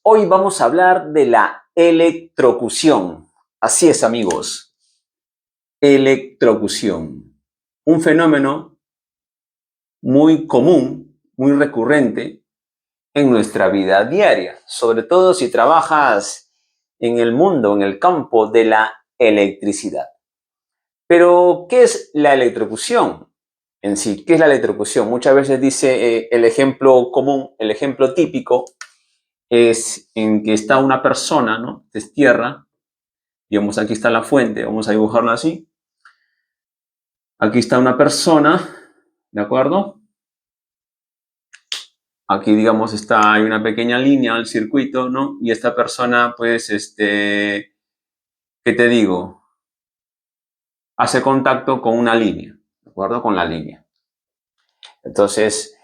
Hoy vamos a hablar de la electrocución. Así es, amigos. Electrocución. Un fenómeno muy común, muy recurrente en nuestra vida diaria, sobre todo si trabajas en el mundo, en el campo de la electricidad. Pero, ¿qué es la electrocución en sí? ¿Qué es la electrocución? Muchas veces dice el ejemplo común, el ejemplo típico, es en que está una persona, ¿no? Destierra, digamos, aquí está la fuente, vamos a dibujarla así. Aquí está una persona, ¿de acuerdo? Aquí, digamos, hay una pequeña línea al circuito, ¿no? Y esta persona, pues, ¿qué te digo? Hace contacto con una línea, ¿de acuerdo? Con la línea. Entonces,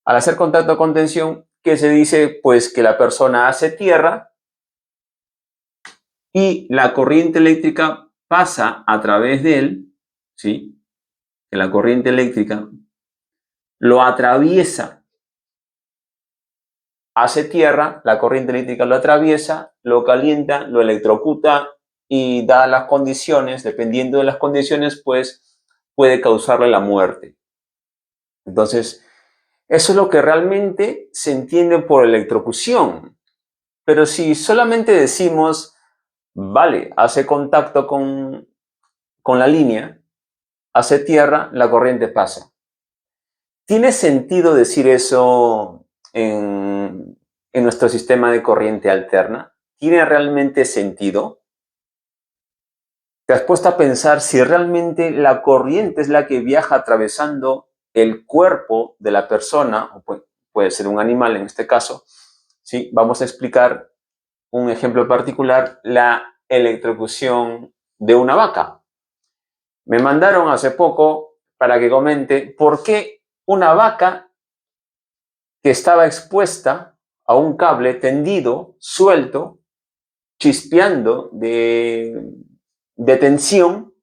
al hacer contacto con tensión, ¿qué se dice? Pues que la persona hace tierra y la corriente eléctrica pasa a través de él, ¿sí? Que la corriente eléctrica lo atraviesa, hace tierra, la corriente eléctrica lo atraviesa, lo calienta, lo electrocuta y dadas las condiciones, dependiendo de las condiciones, pues puede causarle la muerte. Entonces, eso es lo que realmente se entiende por electrocución. Pero si solamente decimos, vale, hace contacto con la línea, hace tierra, la corriente pasa. ¿Tiene sentido decir eso en nuestro sistema de corriente alterna? ¿Tiene realmente sentido? ¿Te has puesto a pensar si realmente la corriente es la que viaja atravesando el cuerpo de la persona, o puede ser un animal en este caso? ¿Sí? Vamos a explicar un ejemplo particular, la electrocución de una vaca. Me mandaron hace poco para que comente por qué una vaca que estaba expuesta a un cable tendido, suelto, chispeando de tensión,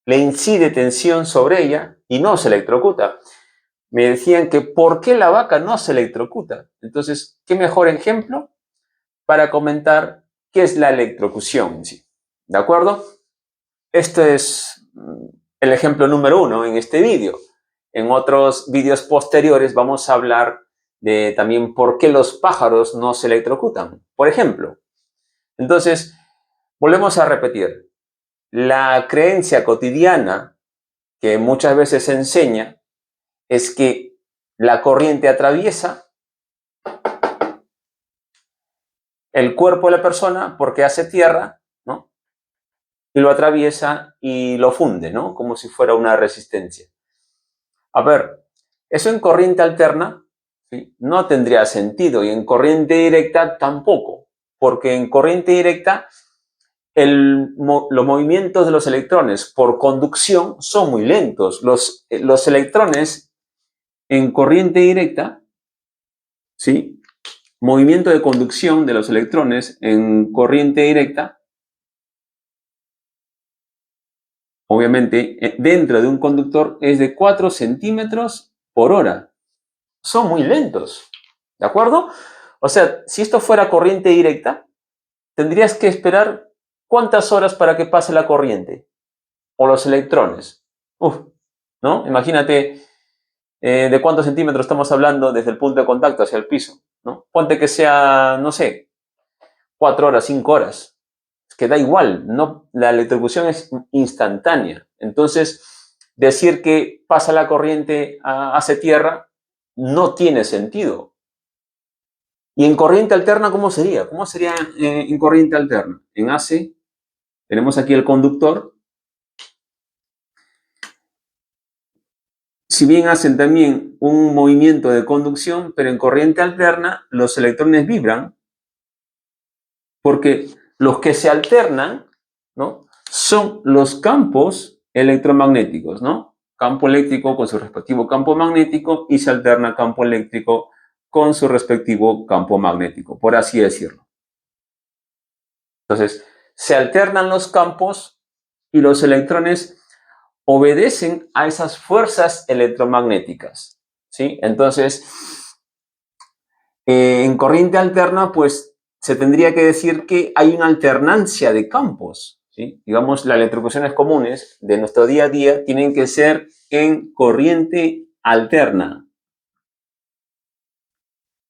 le incide tensión sobre ella y no se electrocuta. Me decían que ¿por qué la vaca no se electrocuta? Entonces, ¿qué mejor ejemplo para comentar qué es la electrocución en sí? ¿De acuerdo? Este es el ejemplo número 1 en este vídeo. En otros vídeos posteriores vamos a hablar de también por qué los pájaros no se electrocutan, por ejemplo. Entonces, volvemos a repetir. La creencia cotidiana que muchas veces se enseña es que la corriente atraviesa el cuerpo de la persona porque hace tierra, ¿no? Y lo atraviesa y lo funde, ¿no? Como si fuera una resistencia. A ver, eso en corriente alterna, ¿sí?, no tendría sentido, y en corriente directa tampoco, porque en corriente directa los movimientos de los electrones por conducción son muy lentos. Los electrones en corriente directa, ¿sí?, movimiento de conducción de los electrones en corriente directa, obviamente dentro de un conductor es de 4 centímetros por hora. Son muy lentos, ¿de acuerdo? O sea, si esto fuera corriente directa, tendrías que esperar ¿cuántas horas para que pase la corriente? O los electrones. ¿No? Imagínate de cuántos centímetros estamos hablando desde el punto de contacto hacia el piso, ¿no? Ponte que sea, no sé, 4 horas, 5 horas. Es que da igual, no, la electrocución es instantánea. Entonces, decir que pasa la corriente hacia tierra no tiene sentido. ¿Y en corriente alterna cómo sería? ¿Cómo sería en corriente alterna? En AC tenemos aquí el conductor. Si bien hacen también un movimiento de conducción, pero en corriente alterna los electrones vibran porque los que se alternan, ¿no?, son los campos electromagnéticos, ¿no? Campo eléctrico con su respectivo campo magnético y se alterna campo eléctrico con su respectivo campo magnético, por así decirlo. Entonces, se alternan los campos y los electrones obedecen a esas fuerzas electromagnéticas, ¿sí? Entonces, En corriente alterna, pues se tendría que decir que hay una alternancia de campos, ¿sí? Digamos, las electrocuciones comunes de nuestro día a día tienen que ser en corriente alterna.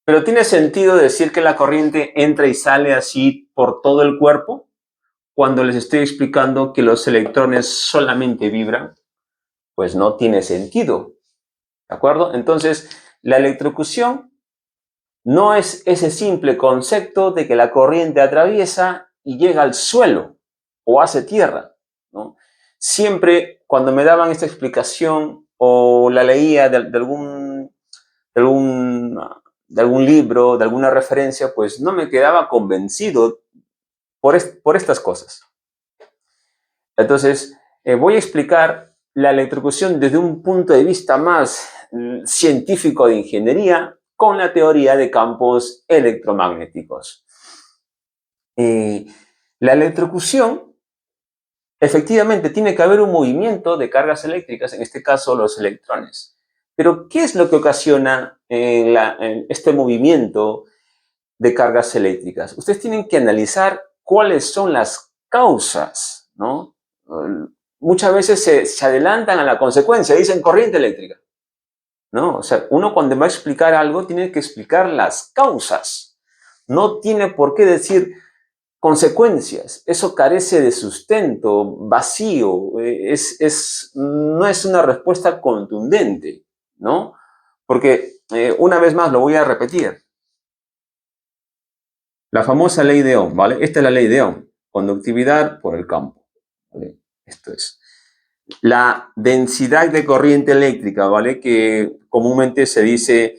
Pero ¿tiene sentido decir que la corriente entra y sale así por todo el cuerpo cuando les estoy explicando que los electrones solamente vibran? Pues no tiene sentido, ¿de acuerdo? Entonces, la electrocución no es ese simple concepto de que la corriente atraviesa y llega al suelo o hace tierra, ¿no? Siempre cuando me daban esta explicación o la leía de algún, de algún libro, de alguna referencia, pues no me quedaba convencido por estas cosas. Entonces, voy a explicar la electrocución desde un punto de vista más científico de ingeniería con la teoría de campos electromagnéticos. La electrocución, efectivamente, tiene que haber un movimiento de cargas eléctricas, en este caso los electrones. Pero, ¿qué es lo que ocasiona este movimiento de cargas eléctricas? Ustedes tienen que analizar cuáles son las causas, ¿no? Muchas veces se adelantan a la consecuencia, dicen corriente eléctrica, ¿no? O sea, uno cuando va a explicar algo tiene que explicar las causas. No tiene por qué decir consecuencias. Eso carece de sustento, vacío, no es una respuesta contundente, ¿no? Porque, una vez más, lo voy a repetir. La famosa ley de Ohm, ¿vale? Esta es la ley de Ohm, conductividad por el campo, ¿vale? Esto es. La densidad de corriente eléctrica, ¿vale? Que comúnmente se dice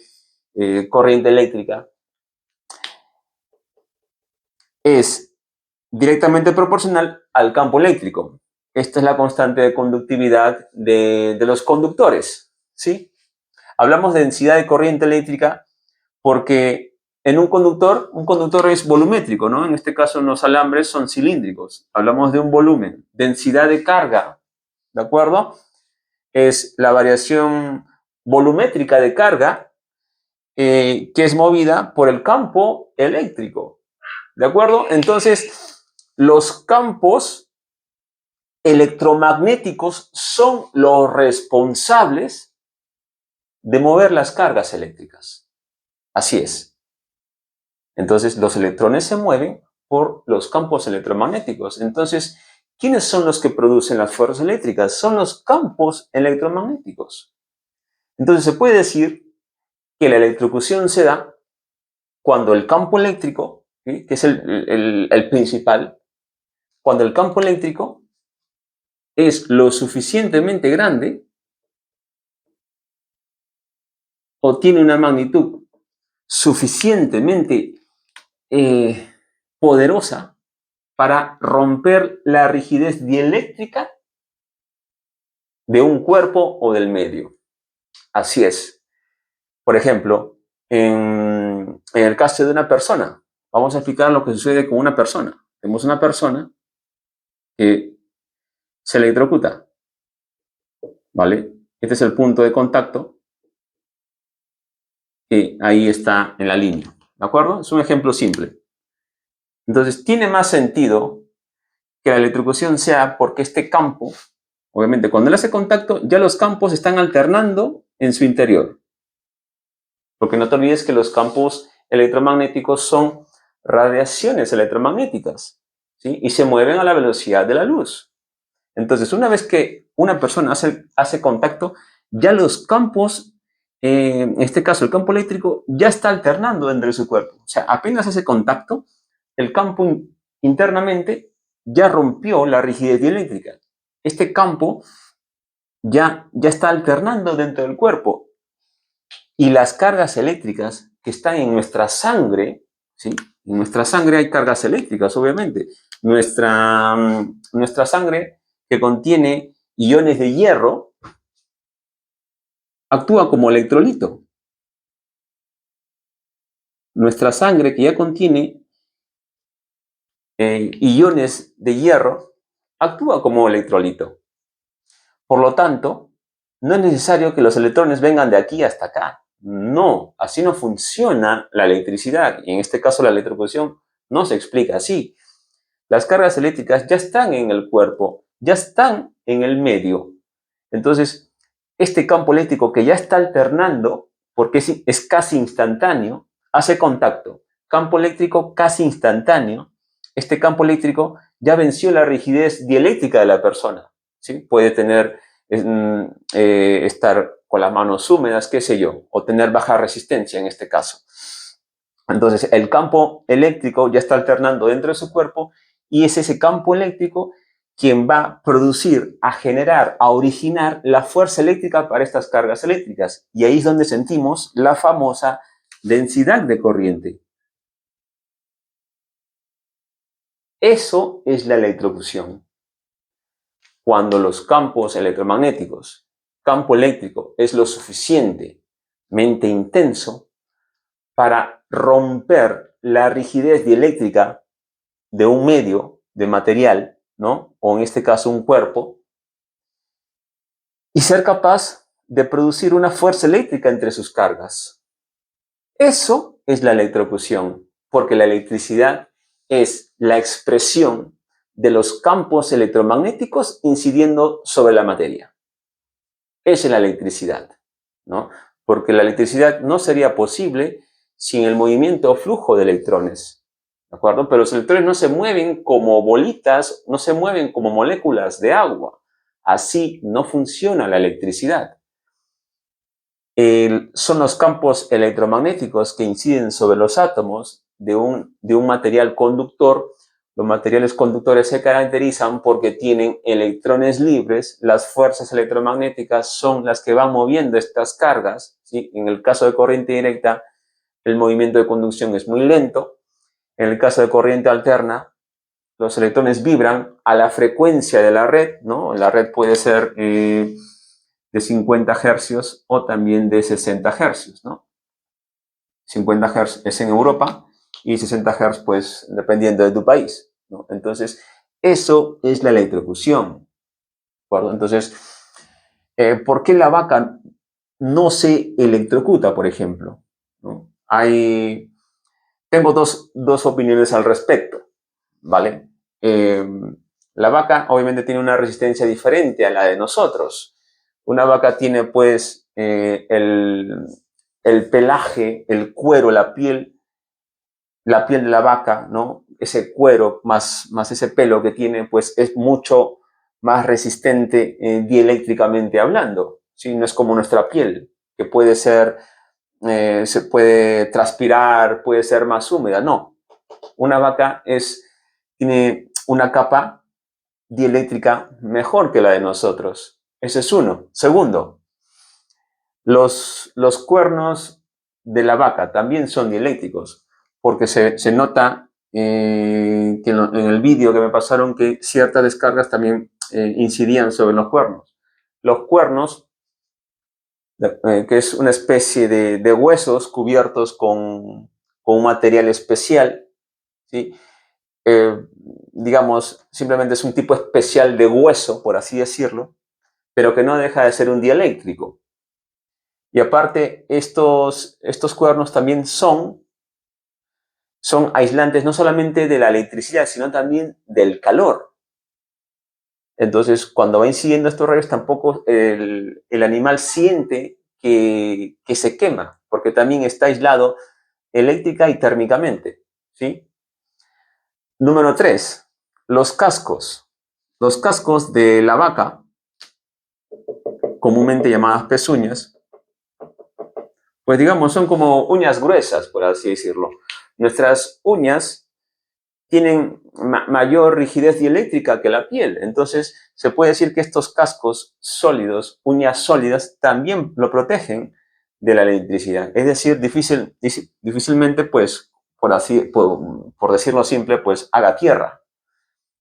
corriente eléctrica, es directamente proporcional al campo eléctrico. Esta es la constante de conductividad de los conductores, ¿sí? Hablamos de densidad de corriente eléctrica porque en un conductor es volumétrico, ¿no? En este caso los alambres son cilíndricos. Hablamos de un volumen. Densidad de carga, ¿de acuerdo? Es la variación volumétrica de carga que es movida por el campo eléctrico, ¿de acuerdo? Entonces, los campos electromagnéticos son los responsables de mover las cargas eléctricas. Así es. Entonces, los electrones se mueven por los campos electromagnéticos. Entonces, ¿quiénes son los que producen las fuerzas eléctricas? Son los campos electromagnéticos. Entonces, se puede decir que la electrocución se da cuando el campo eléctrico, ¿sí?, que es el principal, cuando el campo eléctrico es lo suficientemente grande o tiene una magnitud suficientemente poderosa para romper la rigidez dieléctrica de un cuerpo o del medio. Así es. Por ejemplo, en el caso de una persona, vamos a explicar lo que sucede con una persona. Tenemos una persona que se electrocuta, ¿vale? Este es el punto de contacto que ahí está en la línea, ¿de acuerdo? Es un ejemplo simple. Entonces, tiene más sentido que la electrocución sea porque este campo, obviamente, cuando él hace contacto, ya los campos están alternando en su interior. Porque no te olvides que los campos electromagnéticos son radiaciones electromagnéticas, ¿sí? Y se mueven a la velocidad de la luz. Entonces, una vez que una persona hace contacto, ya los campos, en este caso el campo eléctrico, ya está alternando dentro de su cuerpo. O sea, apenas hace contacto, el campo internamente ya rompió la rigidez dieléctrica. Este campo ya está alternando dentro del cuerpo. Y las cargas eléctricas que están en nuestra sangre, ¿sí? En nuestra sangre hay cargas eléctricas, obviamente. Nuestra sangre, que contiene iones de hierro, actúa como electrolito. Nuestra sangre, que ya contiene iones de hierro, actúa como electrolito. Por lo tanto, no es necesario que los electrones vengan de aquí hasta acá. No, así no funciona la electricidad. Y en este caso la electroposición no se explica así. Las cargas eléctricas ya están en el cuerpo, ya están en el medio. Entonces, este campo eléctrico que ya está alternando, porque es casi instantáneo, hace contacto. Campo eléctrico casi instantáneo. Este campo eléctrico ya venció la rigidez dieléctrica de la persona, ¿sí? Puede tener, estar con las manos húmedas, qué sé yo, o tener baja resistencia en este caso. Entonces, el campo eléctrico ya está alternando dentro de su cuerpo y es ese campo eléctrico quien va a producir, a generar, a originar la fuerza eléctrica para estas cargas eléctricas. Y ahí es donde sentimos la famosa densidad de corriente. Eso es la electrocución. Cuando los campos electromagnéticos, campo eléctrico, es lo suficientemente intenso para romper la rigidez dieléctrica de un medio, de material, ¿no? O en este caso un cuerpo, y ser capaz de producir una fuerza eléctrica entre sus cargas. Eso es la electrocución, porque la electricidad es la expresión de los campos electromagnéticos incidiendo sobre la materia. Esa es la electricidad, ¿no? Porque la electricidad no sería posible sin el movimiento o flujo de electrones, ¿de acuerdo? Pero los electrones no se mueven como bolitas, no se mueven como moléculas de agua. Así no funciona la electricidad. Son los campos electromagnéticos que inciden sobre los átomos de un material conductor. Los materiales conductores se caracterizan porque tienen electrones libres. Las fuerzas electromagnéticas son las que van moviendo estas cargas, ¿sí? En el caso de corriente directa, el movimiento de conducción es muy lento. En el caso de corriente alterna, los electrones vibran a la frecuencia de la red, ¿no? La red puede ser de 50 hercios o también de 60 hercios, ¿no? 50 hercios es en Europa y 60 hercios, pues, dependiendo de tu país, ¿no? Entonces, eso es la electrocución, ¿de acuerdo? Entonces, ¿por qué la vaca no se electrocuta, por ejemplo? ¿No? Tengo dos opiniones al respecto, ¿vale? La vaca obviamente tiene una resistencia diferente a la de nosotros. Una vaca tiene pues el pelaje, el cuero, la piel de la vaca, ¿no? Ese cuero más ese pelo que tiene pues es mucho más resistente dieléctricamente hablando, ¿sí? No es como nuestra piel, que puede ser, se puede transpirar, puede ser más húmeda, no. Una vaca tiene una capa dieléctrica mejor que la de nosotros. Ese es uno. Segundo, los cuernos de la vaca también son dieléctricos, porque se nota que en el vídeo que me pasaron que ciertas descargas también incidían sobre los cuernos. Los cuernos, que es una especie de huesos cubiertos con un material especial, ¿sí? Digamos, simplemente es un tipo especial de hueso, por así decirlo, pero que no deja de ser un dieléctrico. Y aparte, estos cuernos también son aislantes no solamente de la electricidad, sino también del calor. Entonces, cuando va incidiendo estos rayos, tampoco el animal siente que se quema, porque también está aislado eléctrica y térmicamente, ¿sí? Número 3, los cascos. Los cascos de la vaca, comúnmente llamadas pezuñas, pues digamos, son como uñas gruesas, por así decirlo. Nuestras uñas tienen mayor rigidez dieléctrica que la piel. Entonces, se puede decir que estos cascos sólidos, uñas sólidas, también lo protegen de la electricidad. Es decir, difícilmente, pues, por decirlo simple, pues, haga tierra.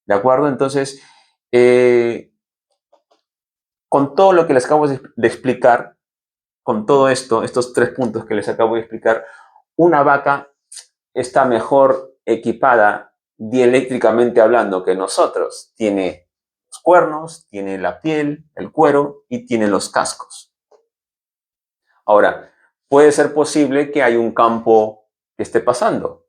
¿De acuerdo? Entonces, con todo lo que les acabo de explicar, con todo esto, estos 3 puntos que les acabo de explicar, una vaca está mejor equipada dieléctricamente hablando que nosotros. Tiene los cuernos, tiene la piel, el cuero y tiene los cascos. Ahora, puede ser posible que hay un campo que esté pasando,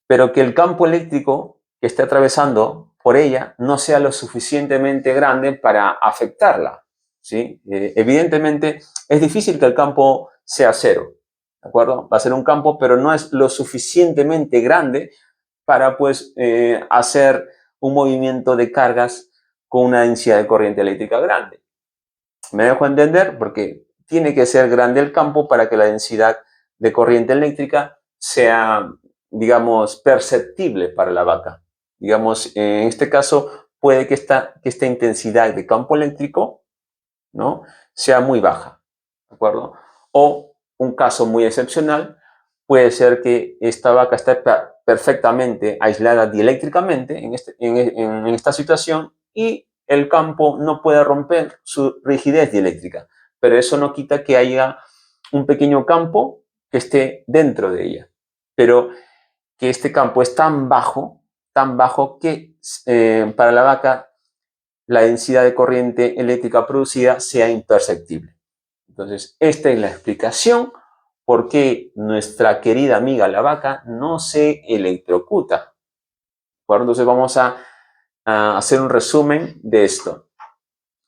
pero que el campo eléctrico que esté atravesando por ella no sea lo suficientemente grande para afectarla, ¿sí? Evidentemente, es difícil que el campo sea cero, ¿de acuerdo? Va a ser un campo, pero no es lo suficientemente grande para, pues, hacer un movimiento de cargas con una densidad de corriente eléctrica grande. ¿Me dejo entender? Porque tiene que ser grande el campo para que la densidad de corriente eléctrica sea, digamos, perceptible para la vaca. Digamos, en este caso, puede que esta intensidad de campo eléctrico, ¿no?, sea muy baja, ¿de acuerdo? O un caso muy excepcional puede ser que esta vaca esté perfectamente aislada dieléctricamente en esta situación y el campo no puede romper su rigidez dieléctrica, pero eso no quita que haya un pequeño campo que esté dentro de ella, pero que este campo es tan bajo que para la vaca la densidad de corriente eléctrica producida sea imperceptible. Entonces, esta es la explicación por qué nuestra querida amiga la vaca no se electrocuta. Bueno, entonces vamos a hacer un resumen de esto.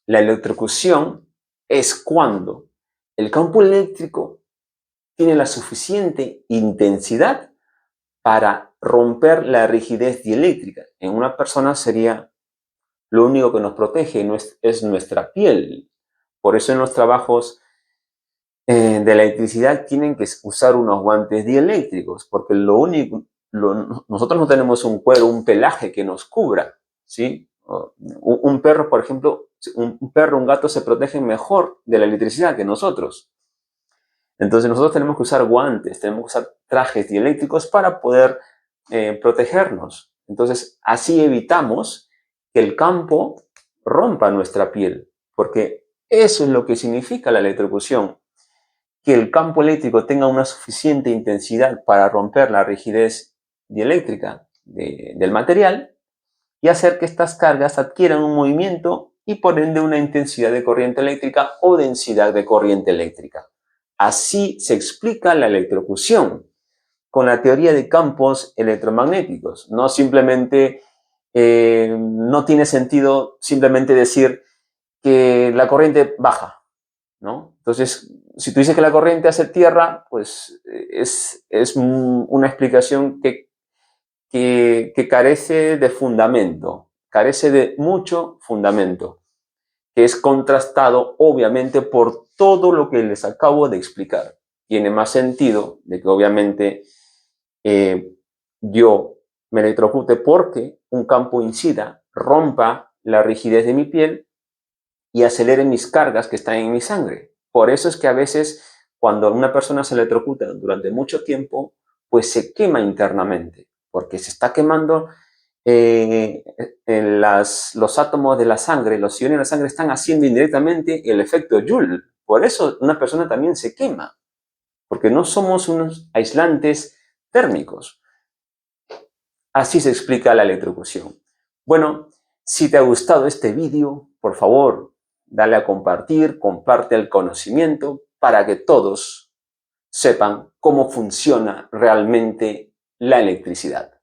La electrocución es cuando el campo eléctrico tiene la suficiente intensidad para romper la rigidez dieléctrica. En una persona sería lo único que nos protege, es nuestra piel. Por eso en los trabajos de la electricidad tienen que usar unos guantes dieléctricos, porque nosotros no tenemos un cuero, un pelaje que nos cubra, ¿sí? Un perro, por ejemplo, un gato se protege mejor de la electricidad que nosotros. Entonces nosotros tenemos que usar guantes, tenemos que usar trajes dieléctricos para poder protegernos. Entonces así evitamos que el campo rompa nuestra piel, porque eso es lo que significa la electrocución, que el campo eléctrico tenga una suficiente intensidad para romper la rigidez dieléctrica del material y hacer que estas cargas adquieran un movimiento y por ende una intensidad de corriente eléctrica o densidad de corriente eléctrica. Así se explica la electrocución con la teoría de campos electromagnéticos. No simplemente, no tiene sentido simplemente decir que la corriente baja, ¿no? Entonces, si tú dices que la corriente hace tierra, pues es una explicación que carece de fundamento, carece de mucho fundamento, que es contrastado obviamente por todo lo que les acabo de explicar. Tiene más sentido de que obviamente yo me electrocute porque un campo incida, rompa la rigidez de mi piel y acelere mis cargas que están en mi sangre. Por eso es que a veces cuando una persona se electrocuta durante mucho tiempo, pues se quema internamente, porque se está quemando los átomos de la sangre, los iones de la sangre están haciendo indirectamente el efecto Joule. Por eso una persona también se quema, porque no somos unos aislantes térmicos. Así se explica la electrocución. Bueno, si te ha gustado este vídeo, por favor, dale a compartir, comparte el conocimiento para que todos sepan cómo funciona realmente la electricidad.